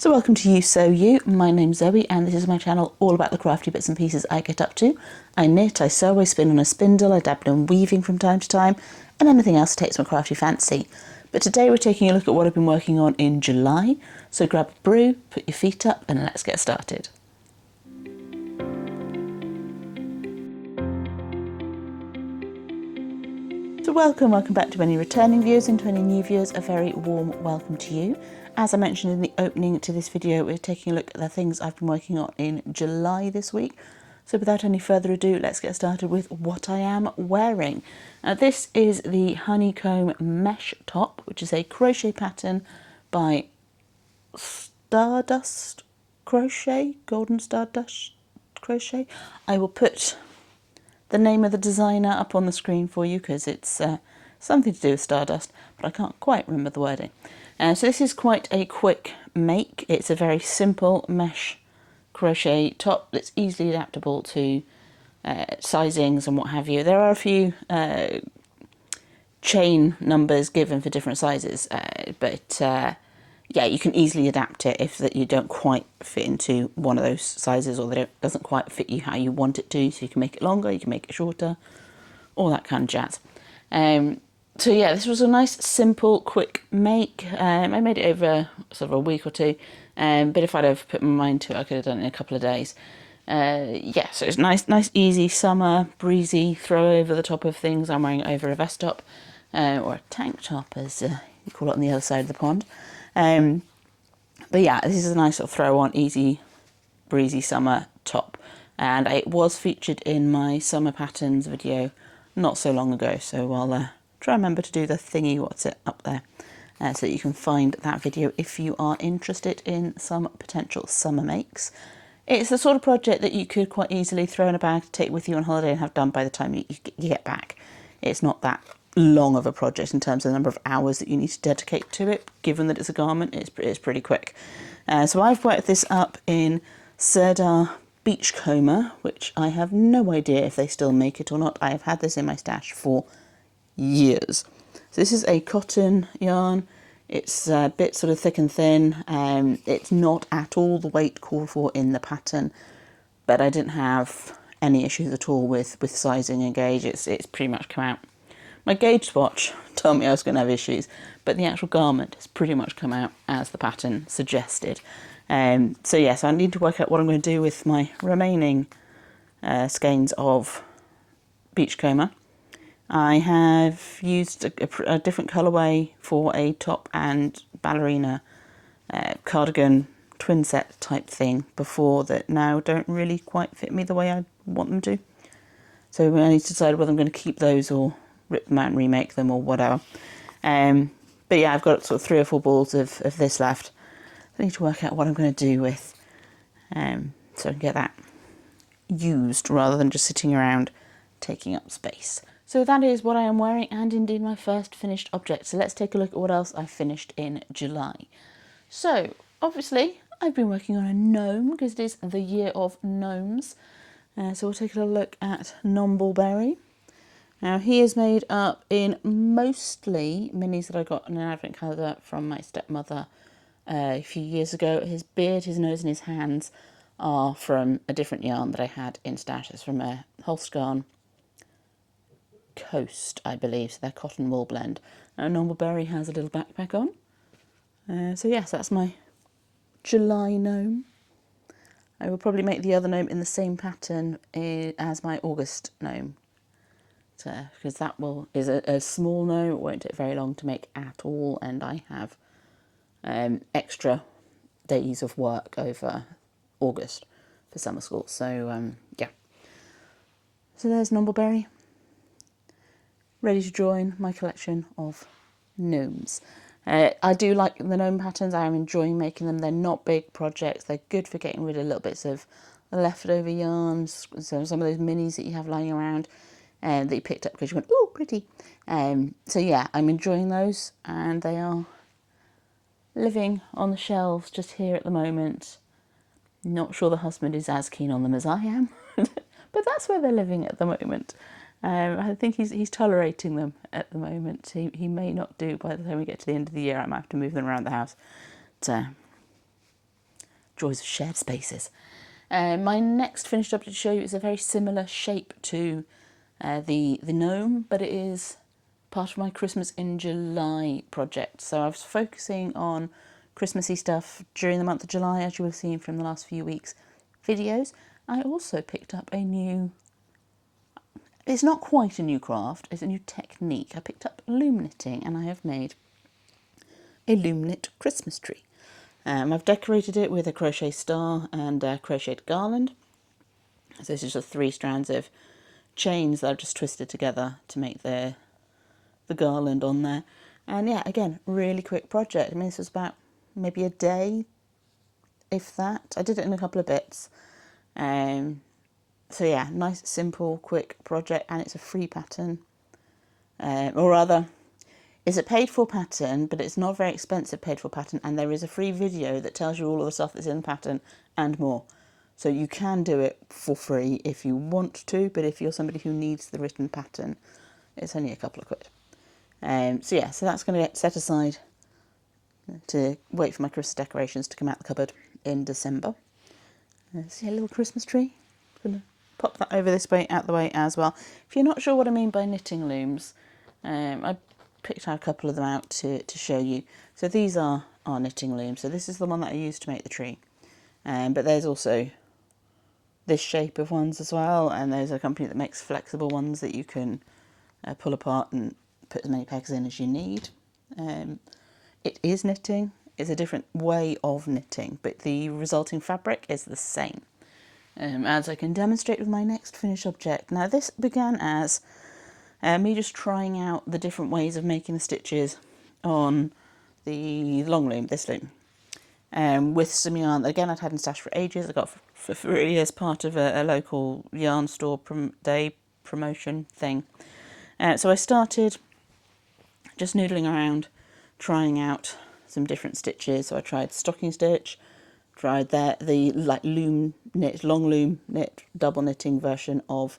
So welcome to Ewe Sew You. My name's Zoe and this is my channel all about the crafty bits and pieces I get up to. I knit, I sew, I spin on a spindle, I dabble in weaving from time to time, and anything else that takes my crafty fancy. But today we're taking a look at what I've been working on in July. So grab a brew, put your feet up, and let's get started. So welcome back to any returning viewers and to any new viewers, a very warm welcome to you. As I mentioned in the opening to this video, we're taking a look at the things I've been working on in July this week. So without any further ado, let's get started with what I am wearing. This is the honeycomb mesh top, which is a crochet pattern by Stardust Crochet, Golden Stardust Crochet. I will put the name of the designer up on the screen for you because it's something to do with Stardust, but I can't quite remember the wording. So this is quite a quick make. It's a very simple mesh crochet top that's easily adaptable to sizings and what have you. There are a few chain numbers given for different sizes, but yeah, you can easily adapt it if that you don't quite fit into one of those sizes, or that it doesn't quite fit you how you want it to. So you can make it longer, you can make it shorter, all that kind of jazz. So yeah, this was a nice, simple, quick make. I made it over sort of a week or two, but if I'd have put my mind to it, I could have done it in a couple of days. Yeah, so it's nice, easy, summer, breezy, throw over the top of things. I'm wearing it over a vest top, or a tank top, as you call it on the other side of the pond. But yeah, this is a nice sort of throw on, easy, breezy summer top. And it was featured in my summer patterns video not so long ago, so I'll try and remember to do the thingy what's it up there, so that you can find that video if you are interested in some potential summer makes. It's the sort of project that you could quite easily throw in a bag, take with you on holiday and have done by the time you get back. It's not that long of a project in terms of the number of hours that you need to dedicate to it. Given that it's a garment, it's pretty quick. So I've worked this up in Sirdar Beachcomber, which I have no idea if they still make it or not. I have had this in my stash for years. So this is a cotton yarn. It's a bit sort of thick and thin. It's not at all the weight called for in the pattern, but I didn't have any issues at all with sizing and gauge. It's pretty much come out. My gauge swatch told me I was going to have issues, but the actual garment has pretty much come out as the pattern suggested. So yes, I need to work out what I'm going to do with my remaining skeins of Beachcomber. I have used a different colourway for a top and ballerina cardigan twin set type thing before that now don't really quite fit me the way I want them to. So I need to decide whether I'm going to keep those or rip them out and remake them or whatever. But yeah, I've got sort of 3 or 4 balls of this left. I need to work out what I'm going to do with, so I can get that used rather than just sitting around taking up space. So that is what I am wearing, and indeed my first finished object. So let's take a look at what else I finished in July. So obviously I've been working on a gnome because it is the year of gnomes. So we'll take a look at Nombleberry. Now he is made up in mostly minis that I got in an advent calendar from my stepmother a few years ago. His beard, his nose and his hands are from a different yarn that I had in stash. It's from a Holstgarn Coast, I believe, so they're cotton wool blend. Now Nombleberry has a little backpack on. So yes, that's my July gnome. I will probably make the other gnome in the same pattern as my August gnome, because that is a small gnome. It won't take very long to make at all, and I have extra days of work over August for summer school. So yeah. So there's Nombleberry, ready to join my collection of gnomes. I do like the gnome patterns. I am enjoying making them. They're not big projects. They're good for getting rid of little bits of leftover yarns. So some of those minis that you have lying around that you picked up because you went, oh, pretty. So yeah, I'm enjoying those, and they are living on the shelves just here at the moment. Not sure the husband is as keen on them as I am, but that's where they're living at the moment. I think he's tolerating them at the moment. He may not do by the time we get to the end of the year. I might have to move them around the house. Joys of shared spaces. My next finished object to show you is a very similar shape to the gnome, but it is part of my Christmas in July project. So I was focusing on Christmassy stuff during the month of July, as you will have seen from the last few weeks' videos. I also picked up a new, it's not quite a new craft, it's a new technique. I picked up loom knitting and I have made a loom knit Christmas tree. I've decorated it with a crochet star and a crocheted garland. So this is just 3 strands of chains that I've just twisted together to make the garland on there. And yeah, again, really quick project. I mean, this was about maybe a day, if that. I did it in a couple of bits. So yeah, nice, simple, quick project, and it's a free pattern. Or rather, it's a paid for pattern, but it's not a very expensive paid for pattern, and there is a free video that tells you all of the stuff that's in the pattern and more. So you can do it for free if you want to, but if you're somebody who needs the written pattern, it's only a couple of quid. So yeah, so that's going to get set aside to wait for my Christmas decorations to come out the cupboard in December. See a little Christmas tree? I'm going to pop that over this way, out the way as well. If you're not sure what I mean by knitting looms, I picked out a couple of them out to show you. So these are our knitting looms. So this is the one that I used to make the tree. But there's also this shape of ones as well, and there's a company that makes flexible ones that you can pull apart and put as many pegs in as you need. It is knitting. It's a different way of knitting, but the resulting fabric is the same, as I can demonstrate with my next finished object. Now this began as me just trying out the different ways of making the stitches on the long loom, this loom, with some yarn that again I'd had in stash for ages. I got for free as part of a local yarn store day promotion thing. So I started just noodling around, trying out some different stitches. So I tried stocking stitch, tried the like loom knit, long loom knit, double knitting version of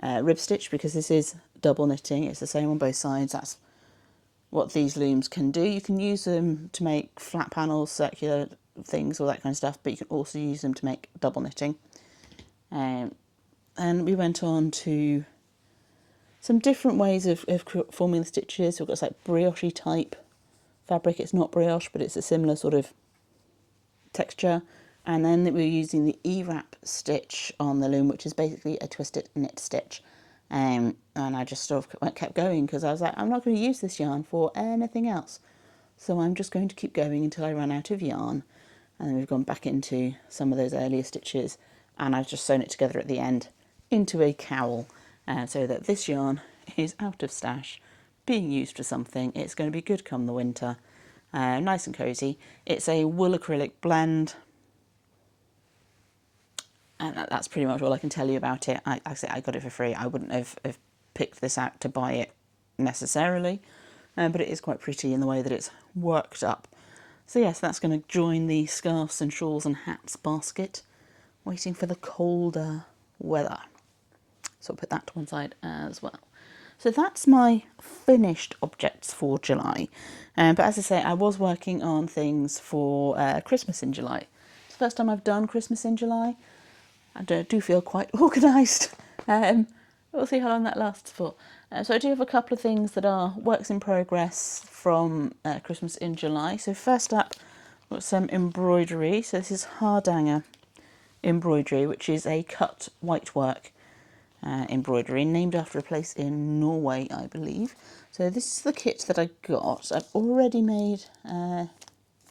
rib stitch, because this is double knitting. It's the same on both sides. That's what these looms can do. You can use them to make flat panels, circular things, all that kind of stuff, but you can also use them to make double knitting. And we went on to some different ways of forming the stitches. We've got this like brioche type fabric. It's not brioche, but it's a similar sort of texture. And then we were using the E-wrap stitch on the loom, which is basically a twisted knit stitch. And I just sort of kept going because I was like, I'm not going to use this yarn for anything else. So I'm just going to keep going until I run out of yarn. And then we've gone back into some of those earlier stitches, and I've just sewn it together at the end into a cowl, so that this yarn is out of stash, being used for something. It's going to be good come the winter. Nice and cosy. It's a wool acrylic blend, and that's pretty much all I can tell you about it. I say I got it for free. I wouldn't have picked this out to buy it necessarily, but it is quite pretty in the way that it's worked up. So yes, that's going to join the scarves and shawls and hats basket, waiting for the colder weather. So I'll put that to one side as well. So that's my finished objects for July. But as I say, I was working on things for Christmas in July. It's the first time I've done Christmas in July. I do feel quite organised. We'll see how long that lasts for. So I do have a couple of things that are works in progress from Christmas in July. So first up, I've got some embroidery. So this is Hardanger embroidery, which is a cut white work embroidery, named after a place in Norway, I believe. So this is the kit that I got. I've already made, no,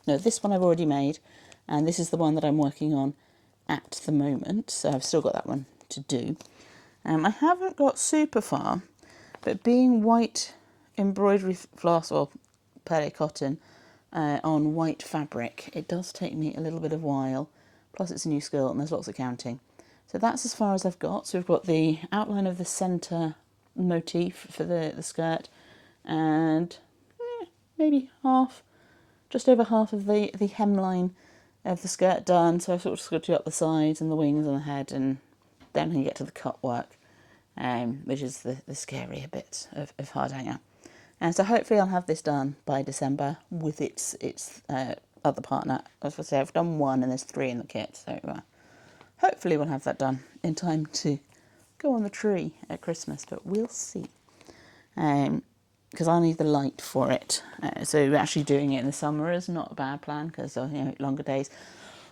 this one I've already made, and this is the one that I'm working on at the moment. So I've still got that one to do. I haven't got super far, but being white embroidery floss or pere cotton on white fabric, it does take me a little bit of while. Plus it's a new skill and there's lots of counting. So that's as far as I've got. So we've got the outline of the centre motif for the skirt, and maybe half, just over half of the hemline of the skirt done. So I've sort of just got to do up the sides and the wings and the head, and then I can get to the cut work, which is the scarier bit of Hardanger. And so hopefully I'll have this done by December with its other partner. As I say, I've done one and there's 3 in the kit, so hopefully we'll have that done in time to go on the tree at Christmas, but we'll see. Because I need the light for it. So actually doing it in the summer is not a bad plan, because longer days.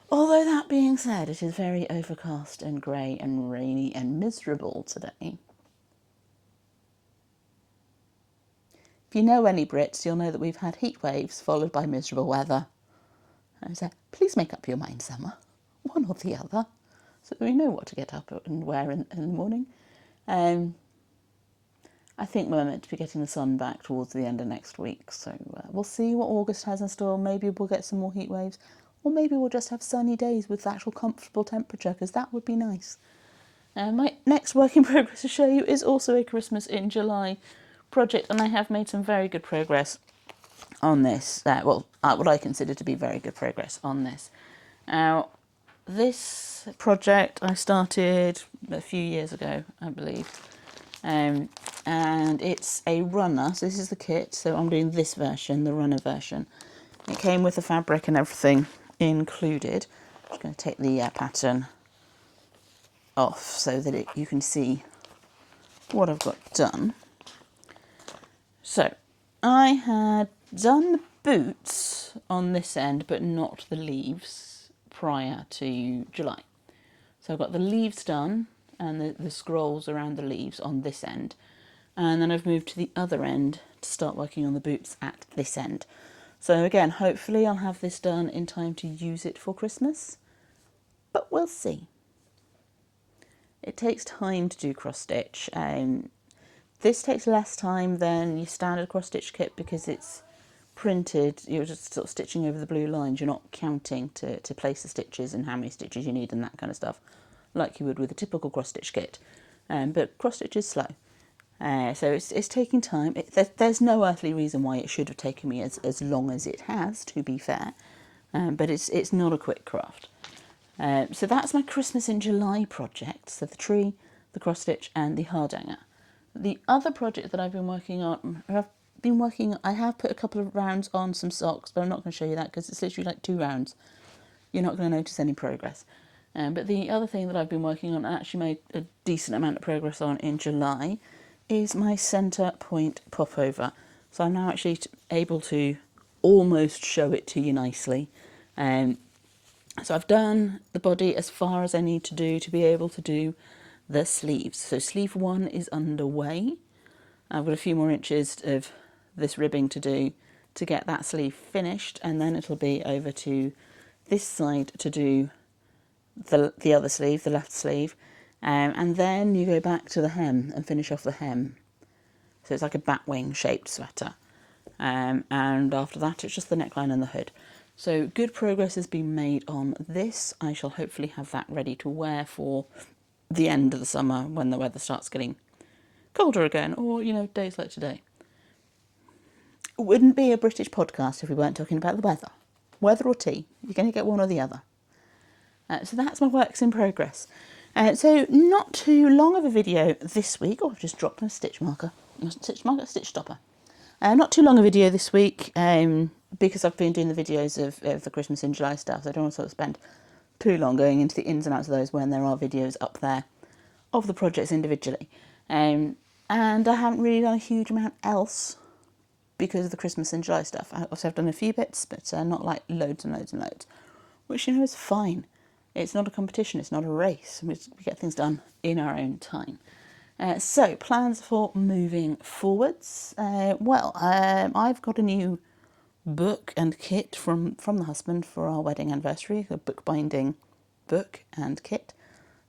Although that being said, it is very overcast and grey and rainy and miserable today. If you know any Brits, you'll know that we've had heat waves followed by miserable weather. So please make up your mind, summer, one or the other, so that we know what to get up and wear in the morning. I think we're meant to be getting the sun back towards the end of next week, so we'll see what August has in store. Maybe we'll get some more heat waves, or maybe we'll just have sunny days with actual comfortable temperature, because that would be nice. My next work in progress to show you is also a Christmas in July project, and I have made some very good progress on this. What I consider to be very good progress on this. Now, this project I started a few years ago, I believe. And it's a runner, so this is the kit, so I'm doing this version, the runner version. It came with the fabric and everything included. I'm just going to take the pattern off so that you can see what I've got done. So I had done the boots on this end but not the leaves prior to July. So I've got the leaves done and the scrolls around the leaves on this end, and then I've moved to the other end to start working on the boots at this end. So again, hopefully I'll have this done in time to use it for Christmas, but we'll see. It takes time to do cross stitch. This takes less time than your standard cross stitch kit because it's printed. You're just sort of stitching over the blue lines. You're not counting to place the stitches and how many stitches you need and that kind of stuff, like you would with a typical cross stitch kit. But cross stitch is slow, so it's taking time. There's no earthly reason why it should have taken me as long as it has, to be fair, but it's not a quick craft. So that's my Christmas in July project. So the tree, the cross stitch, and the hardanger. The other project that I've been working on, I have put a couple of rounds on some socks, but I'm not going to show you that because it's literally like 2 rounds. You're not going to notice any progress. But the other thing that I've been working on and actually made a decent amount of progress on in July is my centre point popover. So I'm now actually able to almost show it to you nicely. So I've done the body as far as I need to do to be able to do the sleeves. So sleeve 1 is underway. I've got a few more inches of this ribbing to do to get that sleeve finished, and then it'll be over to this side to do the other sleeve, the left sleeve, and then you go back to the hem and finish off the hem. So it's like a batwing shaped sweater, and after that it's just the neckline and the hood. So good progress has been made on this. I shall hopefully have that ready to wear for the end of the summer when the weather starts getting colder again, or days like today. It wouldn't be a British podcast if we weren't talking about the weather or tea. You're going to get one or the other. So that's my works in progress. So not too long of a video this week. I've just dropped my stitch stopper. Not too long a video this week because I've been doing the videos of the Christmas in July stuff. So I don't want to sort of spend too long going into the ins and outs of those when there are videos up there of the projects individually. And I haven't really done a huge amount else because of the Christmas in July stuff. I've done a few bits, but not like loads and loads and loads, which is fine. It's not a competition, it's not a race. We get things done in our own time. So plans for moving forwards. I've got a new book and kit from the husband for our wedding anniversary, a bookbinding book and kit.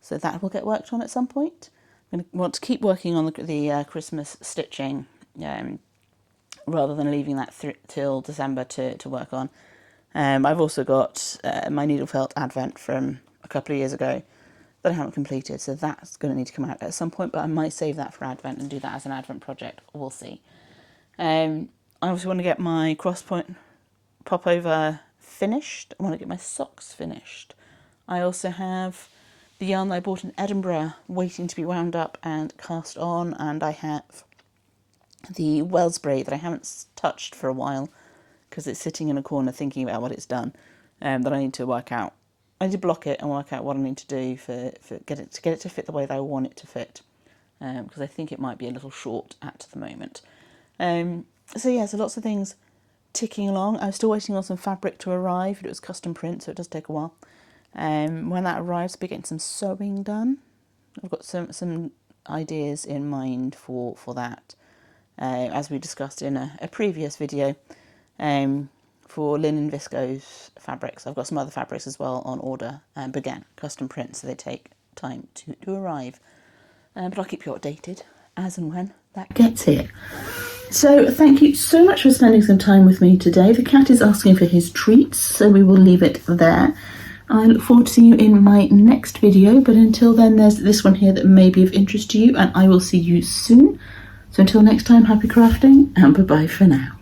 So that will get worked on at some point. I'm going to want to keep working on the Christmas stitching rather than leaving that till December to work on. I've also got my needle felt advent from a couple of years ago that I haven't completed, so that's going to need to come out at some point, but I might save that for advent and do that as an advent project. We'll see. I also want to get my crosspoint popover finished. I want to get my socks finished. I also have the yarn that I bought in Edinburgh waiting to be wound up and cast on, and I have the Wells braid that I haven't touched for a while because it's sitting in a corner thinking about what it's done, that I need to work out. I need to block it and work out what I need to do for get it to fit the way that I want it to fit, because I think it might be a little short at the moment. So yeah, so lots of things ticking along. I'm still waiting on some fabric to arrive. It was custom print, so it does take a while. When that arrives, I'll be getting some sewing done. I've got some ideas in mind for that, as we discussed in a previous video, for linen viscose fabrics. I've got some other fabrics as well on order, but again, custom print, so they take time to arrive. But I'll keep you updated as and when that gets here. So thank you so much for spending some time with me today. The cat is asking for his treats, so we will leave it there. I look forward to seeing you in my next video, but until then, there's this one here that may be of interest to you, and I will see you soon. So until next time, happy crafting, and bye-bye for now.